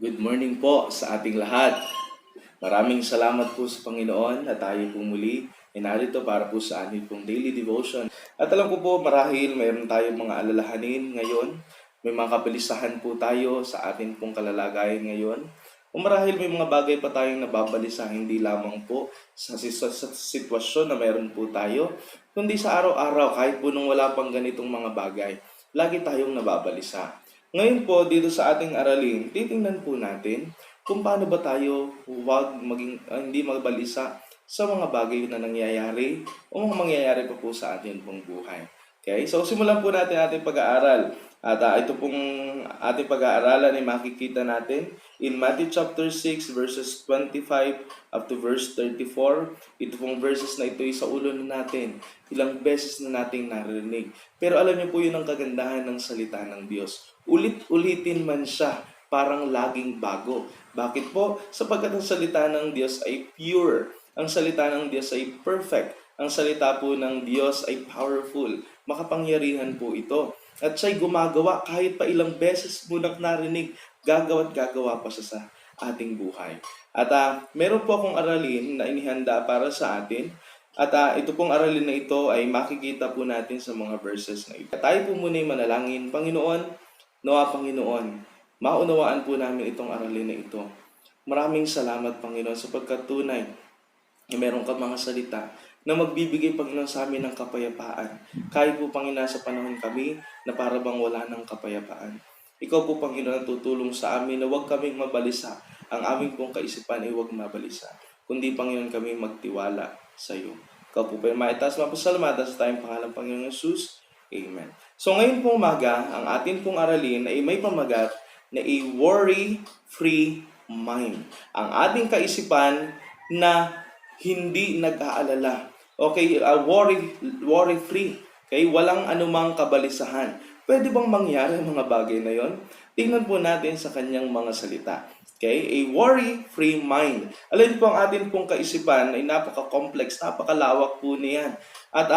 Good morning po sa ating lahat. Maraming salamat po sa Panginoon na tayo po muli ay narito para po sa ating pong daily devotion. At alam ko po marahil mayroon tayong mga alalahanin ngayon. May mga kabalisahan po tayo sa ating pong kalalagayan ngayon. O marahil may mga bagay pa tayong nababalisa hindi lamang po sa sitwasyon na mayroon po tayo, kundi sa araw-araw kahit po nung wala pang ganitong mga bagay, lagi tayong nababalisa. Ngayon po, dito sa ating aralin, titingnan po natin kung paano ba tayo hindi magbalisa sa mga bagay na nangyayari o mga mangyayari pa po sa ating pong buhay. Okay? So, simulan po natin ating pag-aaral. At ito pong ating pag-aaralan ay makikita natin in Matthew chapter 6 verses 25 up to verse 34. Ito pong verses na ito ay sa ulo na natin. Ilang beses na nating narinig. Pero alam niyo po yun ang kagandahan ng salita ng Diyos. Ulit-ulitin man siya, parang laging bago. Bakit po? Sapagkat ang salita ng Diyos ay pure. Ang salita ng Diyos ay perfect. Ang salita po ng Diyos ay powerful. Makapangyarihan po ito. At siya'y gumagawa kahit pa ilang beses mo nang narinig, gagawa at gagawa pa siya sa ating buhay. At meron po akong aralin na inihanda para sa atin. At ito pong aralin na ito ay makikita po natin sa mga verses na ito. Tayo po muna manalangin. Panginoon, nawa Panginoon, maunawaan po namin itong aralin na ito. Maraming salamat Panginoon sapagkat tunay na meron ka mga salita na magbibigay Panginoon sa amin ng kapayapaan. Kahit po Panginoon sa panahon kami na para bang wala ng kapayapaan. Ikaw po Panginoon ang tutulong sa amin na huwag kaming mabalisa. Ang aming pong kaisipan ay huwag mabalisa. Kundi Panginoon kami magtiwala sa iyo. Ikaw po pa yung maitaas mapasalamatan sa tayong pangalan Panginoon Jesus. Amen. So ngayon pong umaga, ang atin pong aralin ay may pamagat na a worry-free mind. Ang ating kaisipan na hindi nag-aalala. Okay, worry-free. Okay, walang anumang kabalisahan. Pwede bang mangyari ang mga bagay na yon? Tingnan po natin sa kanyang mga salita. Okay, a worry-free mind. Alam po ang atin pong kaisipan ay napaka-complex, napakalawak po niyan. At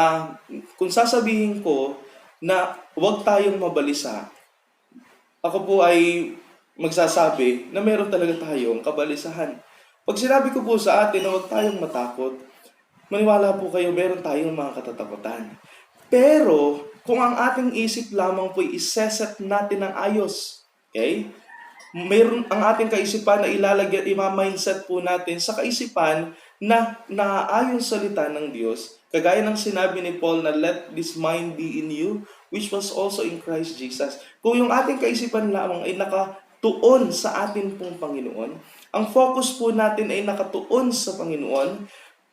kung sasabihin ko na huwag tayong mabalisa, ako po ay magsasabi na meron talaga tayong kabalisahan. Pag sinabi ko po sa atin na huwag tayong matakot, maniwala po kayo, meron tayong mga katatakutan. Pero, kung ang ating isip lamang po iseset natin ng ayos, okay? Meron ang ating kaisipan na ilalagyan, ima-mindset po natin sa kaisipan na naaayon salita ng Diyos, kagaya ng sinabi ni Paul na let this mind be in you, which was also in Christ Jesus. Kung yung ating kaisipan lamang ay nakatuon sa atin pong Panginoon, ang focus po natin ay nakatuon sa Panginoon,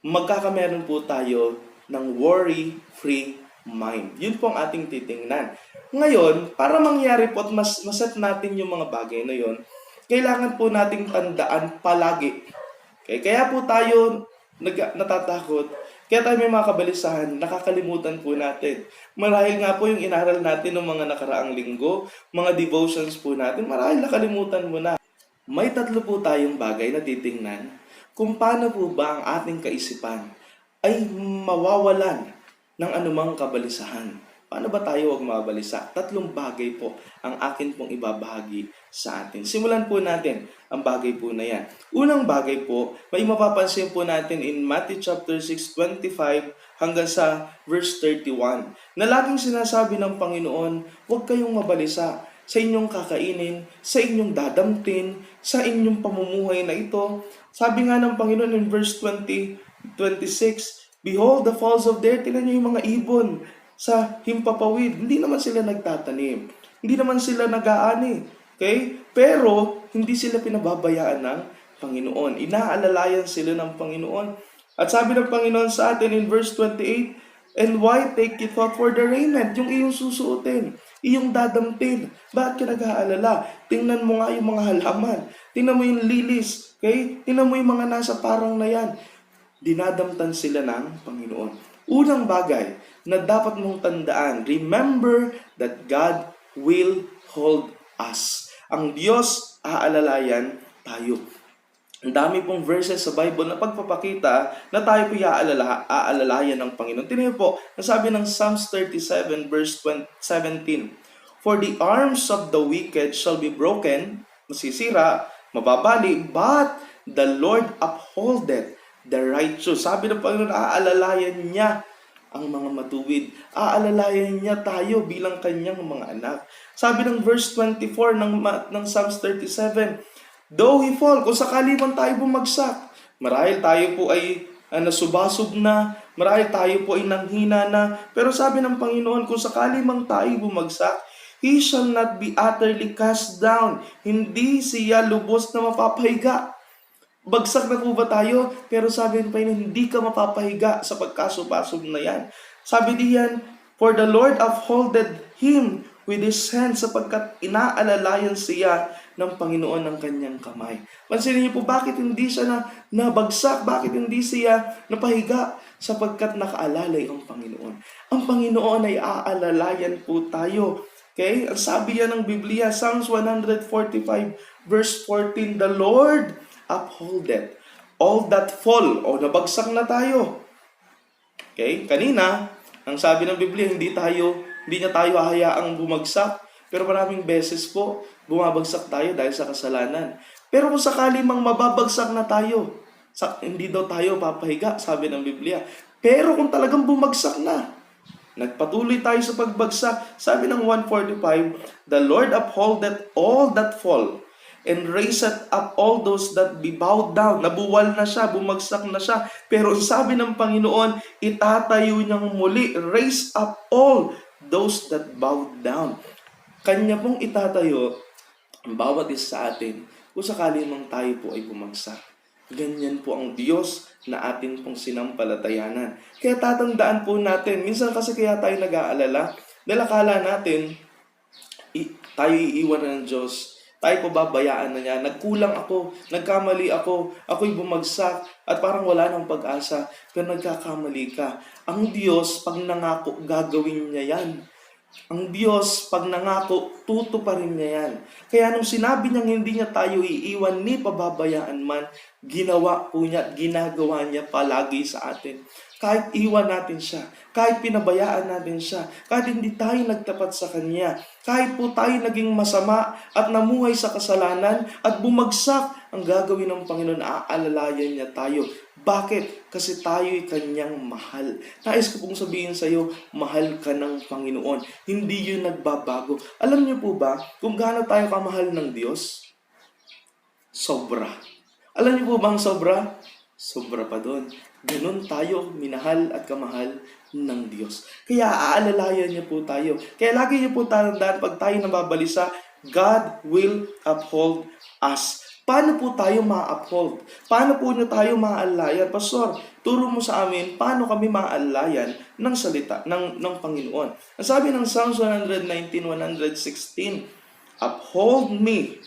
magkakameron po tayo ng worry-free mind. Yun po ang ating titingnan. Ngayon, para mangyari po at maset natin yung mga bagay na yun, kailangan po nating tandaan palagi. Okay? Kaya po tayo natatakot, kaya tayo may mga kabalisahan, nakakalimutan po natin. Marahil nga po yung inaral natin ng mga nakaraang linggo, mga devotions po natin, marahil nakalimutan mo na. May tatlo po tayong bagay na titingnan kung paano po ba ang ating kaisipan ay mawawalan ng anumang kabalisahan. Paano ba tayo huwag mabalisa? Tatlong bagay po ang akin pong ibabahagi sa atin. Simulan po natin ang bagay po na yan. Unang bagay po, may mapapansin po natin in Matthew chapter 6, 25 hanggang sa verse 31 na laging sinasabi ng Panginoon, huwag kayong mabalisa sa inyong kakainin, sa inyong dadamtin, sa inyong pamumuhay na ito. Sabi nga ng Panginoon in verse 26, behold the fowls of the air, tingnan niyo yung mga ibon sa himpapawid. Hindi naman sila nagtatanim. Hindi naman sila nag-aani. Okay? Pero, hindi sila pinababayaan ng Panginoon. Inaalalayan sila ng Panginoon. At sabi ng Panginoon sa atin in verse 28, and why take you thought for the raiment? Yung iyong susuotin, iyong dadamtin. Bakit ka nag-aalala? Tingnan mo nga yung mga halaman. Tingnan mo yung lilis. Okay? Tingnan mo yung mga nasa parang na yan. Dinadamtan sila ng Panginoon. Unang bagay na dapat mong tandaan, remember that God will hold us. Ang Diyos aalalayan tayo. Ang dami pong verses sa Bible na pagpapakita na tayo po aalalayan ng Panginoon. Tingnan po, nasabi ng Psalms 37 verse 17, for the arms of the wicked shall be broken, masisira, mababali, but the Lord upholdeth the righteous. Sabi ng Panginoon, aalalayan niya ang mga matuwid. Aalalayan niya tayo bilang kanyang mga anak. Sabi ng verse 24 ng Psalms 37, though he fall, kung sakali man tayo bumagsak, marahil tayo po ay nasubasog na, marahil tayo po ay nanghina na, pero sabi ng Panginoon, kung sakali man tayo bumagsak, he shall not be utterly cast down. Hindi siya lubos na mapapahiga. Bagsak na po ba tayo? Pero sabi ng Panginoon, hindi ka mapapahiga sa pagkasubasog na yan. Sabi diyan, for the Lord upholdeth him with his hand, sapagkat inaalalayan siya ng Panginoon ng kanyang kamay. Pansinin niyo po, bakit hindi siya nabagsak? Bakit hindi siya napahiga? Sapagkat nakaalalay ang Panginoon. Ang Panginoon ay aalalayan po tayo. Okay? Ang sabi yan ng Biblia, Psalms 145 verse 14, the Lord upholdeth all that fall. O, nabagsak na tayo. Okay? Kanina, ang sabi ng Biblia, hindi niya tayo hahayaang bumagsak. Pero maraming beses po, bumabagsak tayo dahil sa kasalanan. Pero kung sakali mang mababagsak na tayo, hindi daw tayo papahiga, sabi ng Biblia. Pero kung talagang bumagsak na, nagpatuloy tayo sa pagbagsak, sabi ng 145, the Lord upholdeth all that fall, and raiseth up all those that be bowed down. Nabuwal na siya, bumagsak na siya. Pero sabi ng Panginoon, itatayo niyang muli, raise up all those that bowed down. Kanya pong itatayo ang bawat isa sa atin kung sakali mang tayo po ay bumagsak. Ganyan po ang Diyos na atin pong sinampalatayanan. Kaya tatandaan po natin, minsan kasi kaya tayo nag-aalala, dahil akala natin, tayo iiwan ng Diyos, tayo pababayaan na niya, nagkulang ako, nagkamali ako, ako'y bumagsak, at parang wala nang pag-asa, pero nagkakamali ka. Ang Diyos, pag nangako, gagawin niya yan. Ang Diyos, pag nangako, tutuparin niya yan. Kaya nung sinabi niyang hindi niya tayo iiwan ni pababayaan man, ginawa po niya at ginagawa niya palagi sa atin. Kahit iwan natin siya, kahit pinabayaan natin siya, kahit hindi tayo nagtapat sa Kanya, kahit po tayo naging masama at namuhay sa kasalanan at bumagsak, ang gagawin ng Panginoon, aalalayan niya tayo. Bakit? Kasi tayo'y Kanyang mahal. Nais ko pong sabihin sa iyo, mahal ka ng Panginoon. Hindi yun nagbabago. Alam niyo po ba kung gaano tayo kamahal ng Diyos? Sobra. Alam niyo po ba ang sobra? Sobra pa doon. Ganon tayo minahal at kamahal ng Diyos. Kaya aalalayan niya po tayo. Kaya lagi niyo po tandaan, pag tayo nababalisa, God will uphold us. Paano po tayo ma-uphold? Paano po niyo tayo maaalalayan? Pastor, turo mo sa amin, paano kami maaalalayan ng salita ng Panginoon? Ang sabi ng Psalms 119:116, uphold me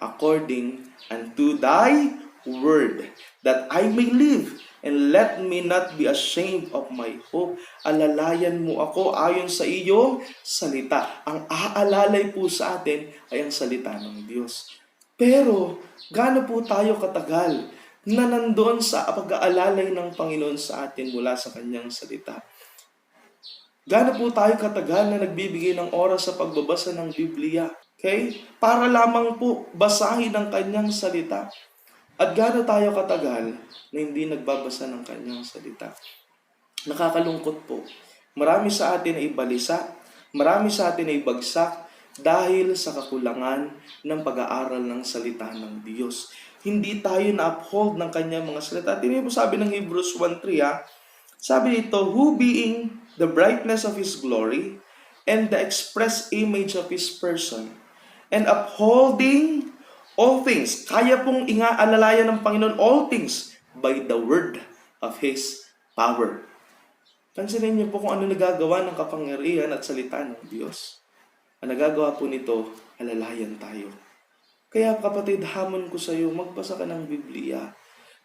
according unto thy word, that I may live, and let me not be ashamed of my hope. Alalayan mo ako ayon sa iyong salita. Ang aalalay po sa atin ay ang salita ng Diyos. Pero, gaano po tayo katagal na nandoon sa pag-aalalay ng Panginoon sa atin mula sa Kanyang salita? Gaano po tayo katagal na nagbibigay ng oras sa pagbabasa ng Biblia? Okay? Para lamang po basahin ang Kanyang salita. At gaano tayo katagal na hindi nagbabasa ng Kanyang salita? Nakakalungkot po. Marami sa atin ay balisa, marami sa atin ay bagsak dahil sa kakulangan ng pag-aaral ng salita ng Diyos. Hindi tayo na-uphold ng Kanyang mga salita. Tingnan po sabi ng Hebrews 1:3, sabi dito, who being the brightness of His glory and the express image of His person, and upholding all things, kaya pong ingaalalayan ng Panginoon all things by the word of His power. Pansinin niyo po kung ano nagagawa ng kapangyarihan at salita ng Diyos. Ang nagagawa po nito, alalayan tayo. Kaya kapatid, hamon ko sa iyo, magbasa ka ng Biblia.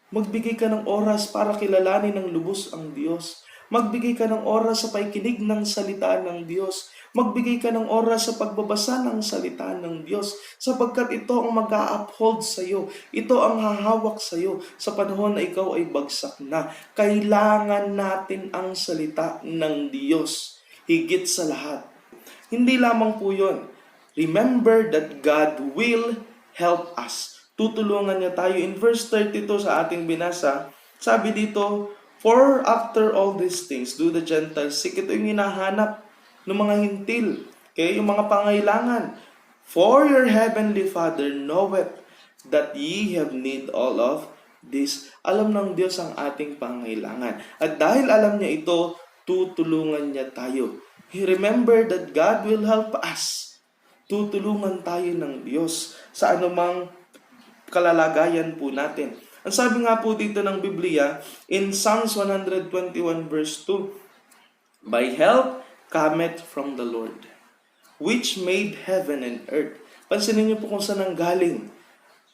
Magbigay ka ng oras para kilalanin ng lubos ang Diyos. Magbigay ka ng oras sa paikinig ng salita ng Diyos. Magbigay ka ng oras sa pagbabasa ng salita ng Diyos. Sapagkat ito ang mag-a-uphold sa iyo. Ito ang hahawak sa iyo sa panahon na ikaw ay bagsak na. Kailangan natin ang salita ng Diyos. Higit sa lahat. Hindi lamang po yun. Remember that God will help us tutulungan niya tayo. In verse 32 sa ating binasa, sabi dito, "For after all these things, do the Gentiles seek." Ito yung hinahanap ng mga hintil. Okay? Yung mga pangailangan. "For your heavenly Father knoweth that ye have need all of this." Alam ng Diyos ang ating pangailangan. At dahil alam niya ito, tutulungan niya tayo. Remember that God will help us. Tutulungan tayo ng Diyos sa anumang kalalagayan po natin. Ang sabi nga po dito ng Biblia, in Psalms 121 verse 2, "My help cometh from the Lord, which made heaven and earth." Pansinin niyo po kung saan ang galing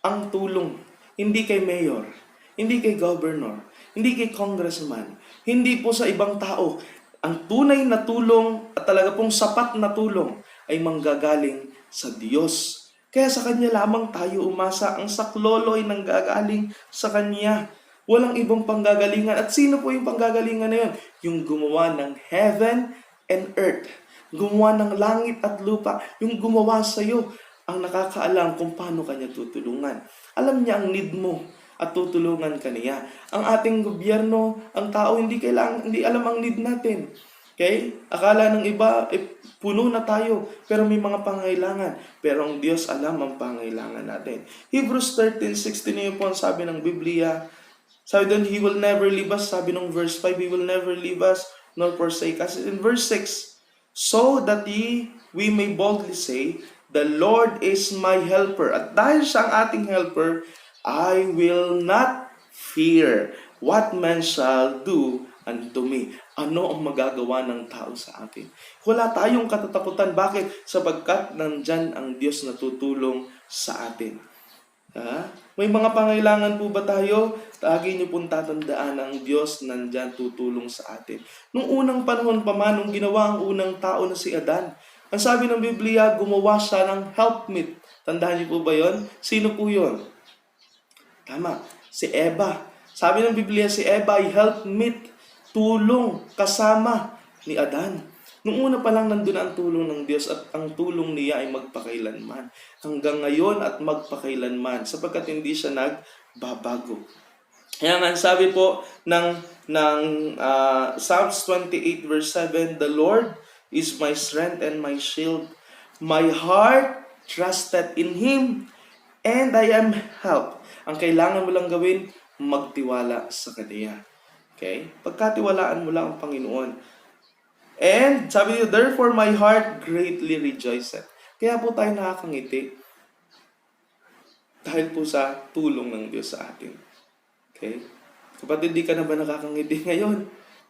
ang tulong. Hindi kay mayor, hindi kay governor, hindi kay congressman, hindi po sa ibang tao. Ang tunay na tulong at talaga pong sapat na tulong ay manggagaling sa Diyos. Kaya sa Kanya lamang tayo umasa. Ang saklolo ay nanggagaling sa Kanya. Walang ibang panggagalingan. At sino po yung panggagalingan na yun? Yung gumawa ng heaven and earth. Gumawa ng langit at lupa. Yung gumawa sa'yo ang nakakaalam kung paano Kanya tutulungan. Alam niya ang need mo at tutulungan ka niya. Ang ating gobyerno, ang tao, hindi alam ang need natin. Okay? Akala ng iba, puno na tayo, pero may mga pangailangan. Pero ang Diyos alam ang pangailangan natin. Hebrews 13:16 yun po ang sabi ng Biblia. Sabi doon, He will never leave us. Sabi ng verse 5, He will never leave us nor forsake us. In verse 6, "So that we may boldly say, the Lord is my helper." At dahil siya ang ating helper, I will not fear what man shall do unto me. Ano ang magagawa ng tao sa atin? Wala tayong katatakutan. Bakit? Sapagkat nandyan ang Diyos na tutulong sa atin. May mga pangailangan po ba tayo? Lagi niyo pong tatandaan ang Diyos nandyan tutulong sa atin. Nung unang panahon pa man, nung ginawa ang unang tao na si Adan, ang sabi ng Biblia, gumawa siya ng helpmeet. Tandaan niyo po ba yon? Sino po yon? Tama, si Eva. Sabi ng Biblia, si Eva ay helpmeet, tulong, kasama ni Adan. Nung una pa lang nandun ang tulong ng Diyos at ang tulong niya ay magpakailanman. Hanggang ngayon at magpakailanman sapagkat hindi siya nagbabago. Kaya nga sabi po ng Psalms 28 verse 7, "The Lord is my strength and my shield. My heart trusted in Him and I am helped." Ang kailangan mo lang gawin, magtiwala sa Kanya. Okay? Pagkatiwalaan mo lang ang Panginoon. And sabi niyo, "Therefore my heart greatly rejoiceth." Kaya po tayo nakakangiti dahil po sa tulong ng Diyos sa atin. Okay? Kapatid, di ka na ba nakakangiti ngayon?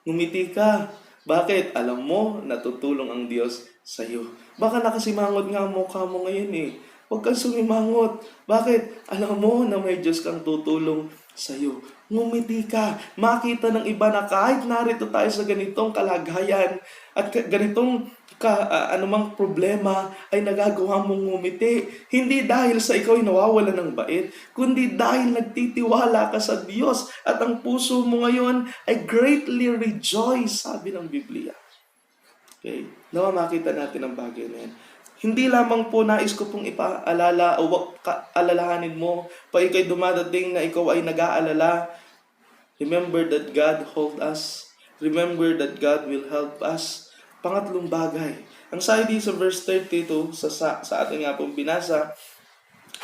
Ngumiti ka. Bakit? Alam mo, natutulong ang Diyos sa iyo. Baka nakasimangot nga ang mukha mo ngayon eh. Huwag kang sumimangot. Bakit? Alam mo na may Diyos kang tutulong sa iyo. Ngumiti ka. Makita ng iba na kahit narito tayo sa ganitong kalagayan at ganitong anumang problema ay nagagawa mong ngumiti. Hindi dahil sa ikaw ay nawawala ng bait, kundi dahil nagtitiwala ka sa Diyos at ang puso mo ngayon ay greatly rejoice, sabi ng Biblia. Okay? Nawa makita natin ang bagay na yan. Hindi lamang po nais ko pong ipaalala o alalahanin mo pa ikaw'y dumadating na ikaw ay nag-aalala. Remember that God hold us. Remember that God will help us. Pangatlong bagay. Ang sabi sa verse 32 sa ating nga pong binasa,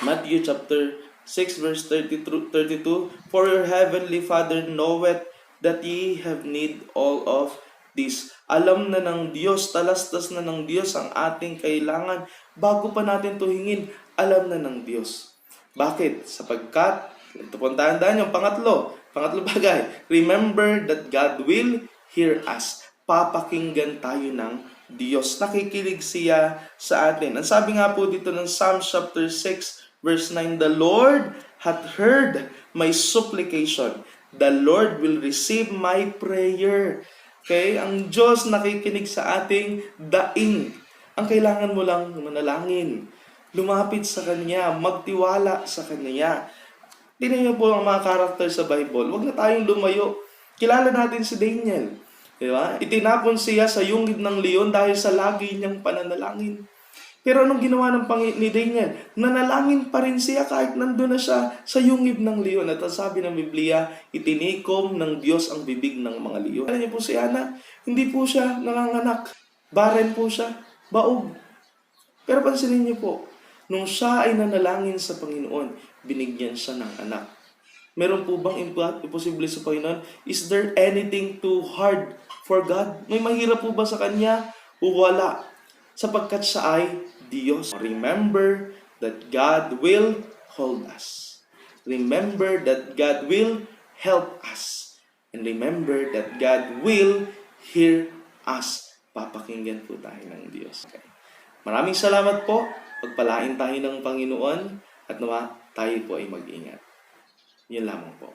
Matthew chapter 6 verse 32, "For your heavenly Father knoweth that ye have need all of this." Alam na ng Diyos, talastas na ng Diyos ang ating kailangan. Bago pa natin ito hingin, alam na ng Diyos. Bakit? Sapagkat, ito po tandaan yung pangatlo bagay, remember that God will hear us. Papakinggan tayo ng Diyos. Nakikilig siya sa atin. Ang sabi nga po dito ng Psalm chapter 6 verse 9, "The Lord hath heard my supplication. The Lord will receive my prayer." Okay? Ang Diyos nakikinig sa ating daing. Ang kailangan mo lang manalangin. Lumapit sa Kanya. Magtiwala sa Kanya. Tingnan niyo po ang mga karakter sa Bible. Huwag na tayong lumayo. Kilala natin si Daniel. Diba? Itinapon siya sa yungib ng leon dahil sa lagi niyang pananalangin. Pero anong ginawa ni Daniel? Nanalangin pa rin siya kahit nandun na siya sa yungib ng leon. At ang sabi ng Biblia, itinikom ng Diyos ang bibig ng mga leon. Alam niyo po si Hana, hindi po siya nanganganak. Barren po siya, baog. Pero pansinin niyo po, nung siya ay nanalangin sa Panginoon, binigyan siya ng anak. Meron po bang imposible sa Panginoon? Is there anything too hard for God? May mahirap po ba sa Kanya? Wala. Sapagkat siya ay Diyos. Remember that God will hold us. Remember that God will help us. And remember that God will hear us. Papakinggan po tayo ng Diyos. Okay. Maraming salamat po. Pagpalain tayo ng Panginoon at nawa tayo po ay mag-ingat. Yun lamang po.